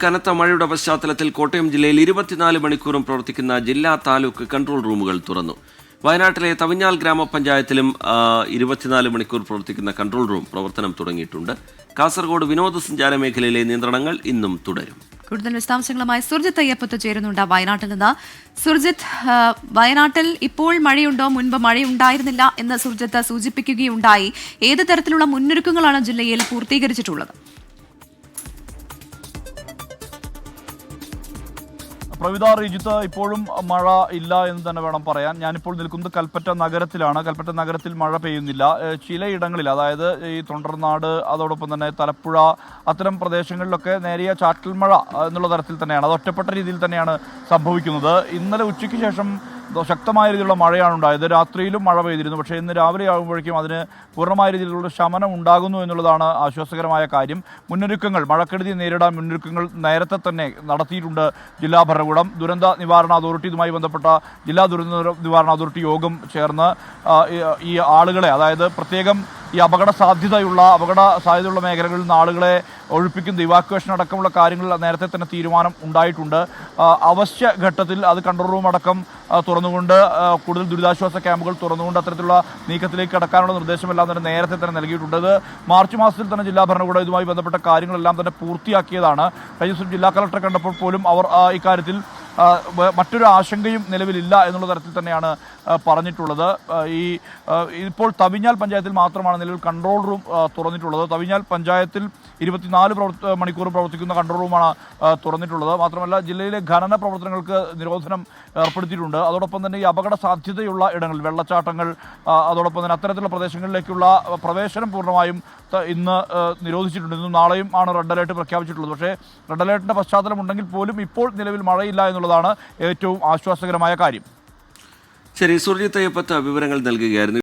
കനത്ത മഴയുടെ പശ്ചാത്തലത്തിൽ കോട്ടയം ജില്ലയിൽ 24 മണിക്കൂറും പ്രവർത്തിക്കുന്ന ജില്ലാ താലൂക്ക് കൺട്രോൾ റൂമുകൾ തുറന്നു. വയനാട്ടിലെ തവിഞ്ഞാൽ ഗ്രാമപഞ്ചായത്തിലും 24 മണിക്കൂർ പ്രവർത്തിക്കുന്ന കൺട്രോൾ റൂം പ്രവർത്തനം തുടങ്ങിയിട്ടുണ്ട്. കാസർഗോഡ് വിനോദസഞ്ചാര മേഖലയിലെ നിയന്ത്രണങ്ങൾ ഇന്നും തുടരും. കൂടുതൽ വിശദാംശങ്ങളുമായി സുർജിത്ത് അയ്യപ്പത്ത് ചേരുന്നുണ്ട് വയനാട്ടിൽ നിന്ന്. സുർജിത്ത്, വയനാട്ടിൽ ഇപ്പോൾ മഴയുണ്ടോ? മുൻപ് മഴയുണ്ടായിരുന്നില്ല എന്ന് സുർജിത്ത് സൂചിപ്പിക്കുകയുണ്ടായി. ഏത് തരത്തിലുള്ള മുന്നൊരുക്കങ്ങളാണ് ജില്ലയിൽ പൂർത്തീകരിച്ചിട്ടുള്ളത്? പ്രവിത, റീജിത്ത്, ഇപ്പോഴും മഴ ഇല്ല എന്ന് തന്നെ വേണം പറയാൻ. ഞാനിപ്പോൾ നിൽക്കുന്നത് കൽപ്പറ്റ നഗരത്തിലാണ്. കൽപ്പറ്റ നഗരത്തിൽ മഴ പെയ്യുന്നില്ല. ചിലയിടങ്ങളിൽ, അതായത് ഈ തൊണ്ടർനാട്, അതോടൊപ്പം തന്നെ തലപ്പുഴ, അത്തരം പ്രദേശങ്ങളിലൊക്കെ നേരിയ ചാറ്റൽ മഴ എന്നുള്ള തരത്തിൽ തന്നെയാണ്, അത് ഒറ്റപ്പെട്ട രീതിയിൽ തന്നെയാണ് സംഭവിക്കുന്നത്. ഇന്നലെ ഉച്ചയ്ക്ക് ശേഷം ശക്തമായ രീതിയിലുള്ള മഴയാണ് ഉണ്ടായത്. രാത്രിയിലും മഴ പെയ്തിരുന്നു. പക്ഷേ ഇന്ന് രാവിലെ ആകുമ്പോഴേക്കും അതിന് പൂർണ്ണമായ രീതിയിലുള്ള ശമനം ഉണ്ടാകുന്നു എന്നുള്ളതാണ് ആശ്വാസകരമായ കാര്യം. മുന്നൊരുക്കങ്ങൾ, മഴക്കെടുതി നേരിടാൻ മുന്നൊരുക്കങ്ങൾ നേരത്തെ തന്നെ നടത്തിയിട്ടുണ്ട് ജില്ലാ ഭരണകൂടം. ദുരന്ത നിവാരണ അതോറിറ്റി, ഇതുമായി ബന്ധപ്പെട്ട ജില്ലാ ദുരന്ത നിവാരണ അതോറിറ്റി യോഗം ചേർന്ന് ഈ ആളുകളെ, അതായത് പ്രത്യേകം ഈ അപകട സാധ്യതയുള്ള മേഖലകളിൽ നിന്ന് ആളുകളെ ഒഴിപ്പിക്കുന്ന ഇവാക്വേഷൻ അടക്കമുള്ള കാര്യങ്ങളിൽ നേരത്തെ തന്നെ തീരുമാനം ഉണ്ടായിട്ടുണ്ട്. അവശ്യ ഘട്ടത്തിൽ അത് കൺട്രോൾ റൂം അടക്കം തുറന്നുകൊണ്ട്, കൂടുതൽ ദുരിതാശ്വാസ ക്യാമ്പുകൾ തുറന്നുകൊണ്ട് അത്തരത്തിലുള്ള നീക്കത്തിലേക്ക് കടക്കാനുള്ള നിർദ്ദേശമെല്ലാം തന്നെ നേരത്തെ തന്നെ നൽകിയിട്ടുണ്ട്. അത് മാർച്ച് മാസത്തിൽ തന്നെ ജില്ലാ ഭരണകൂടം ഇതുമായി ബന്ധപ്പെട്ട കാര്യങ്ങളെല്ലാം തന്നെ പൂർത്തിയാക്കിയതാണ്. കഴിഞ്ഞ ദിവസം ജില്ലാ കളക്ടറെ കണ്ടപ്പോൾ പോലും അവർ ഇക്കാര്യത്തിൽ മറ്റൊരു ആശങ്കയും നിലവിലില്ല എന്നുള്ള തരത്തിൽ തന്നെയാണ് പറഞ്ഞിട്ടുള്ളത്. ഇപ്പോൾ തവിഞ്ഞാൽ പഞ്ചായത്തിൽ മാത്രമാണ് നിലവിൽ കൺട്രോൾ റൂം തുറന്നിട്ടുള്ളത്. തവിഞ്ഞാൽ പഞ്ചായത്തിൽ 24 മണിക്കൂർ പ്രവർത്തിക്കുന്ന കൺട്രോൾ റൂമാണ് തുറന്നിട്ടുള്ളത്. മാത്രമല്ല, ജില്ലയിലെ ഖനന പ്രവർത്തനങ്ങൾക്ക് നിരോധനം ഏർപ്പെടുത്തിയിട്ടുണ്ട്. അതോടൊപ്പം തന്നെ ഈ അപകട സാധ്യതയുള്ള ഇടങ്ങളിൽ, വെള്ളച്ചാട്ടങ്ങൾ, അതോടൊപ്പം തന്നെ അത്തരത്തിലുള്ള പ്രദേശങ്ങളിലേക്കുള്ള പ്രവേശനം പൂർണ്ണമായും ഇന്ന് നിരോധിച്ചിട്ടുണ്ട്. ഇന്നും നാളെയും ആണ് റെഡ് അലേർട്ട് പ്രഖ്യാപിച്ചിട്ടുള്ളത്. പക്ഷേ റെഡ് അലേർട്ടിൻ്റെ പശ്ചാത്തലം ഉണ്ടെങ്കിൽ പോലും ഇപ്പോൾ നിലവിൽ മഴയില്ല എന്നുള്ളതാണ് ഏറ്റവും ആശ്വാസകരമായ കാര്യം. ശരി, സുർജിത്ത് അയ്യപ്പത്ത് വിവരങ്ങൾ നൽകുകയായിരുന്നു.